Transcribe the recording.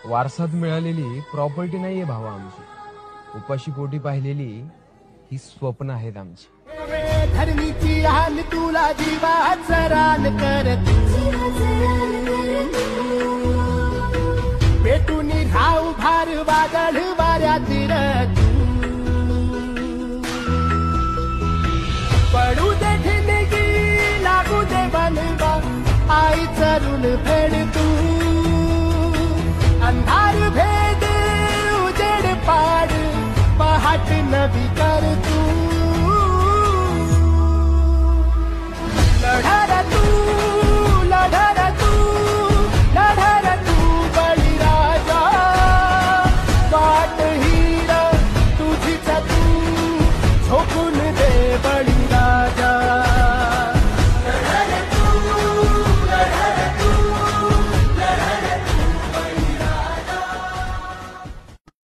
वारसात मिळालेली प्रॉपर्टी नाहीये भावा आमची. उपाशी पोटी पाहिलेली ही स्वप्न आहेत आमची. धरणीची हाल तुला जीवाचं रान करत पेटून राहू भार वादळ वाऱ्यात पडू दे ठिणगी लागू दे बनवा आई चरून फेड तू अंधार भेद उजेड पाड पहाट नवी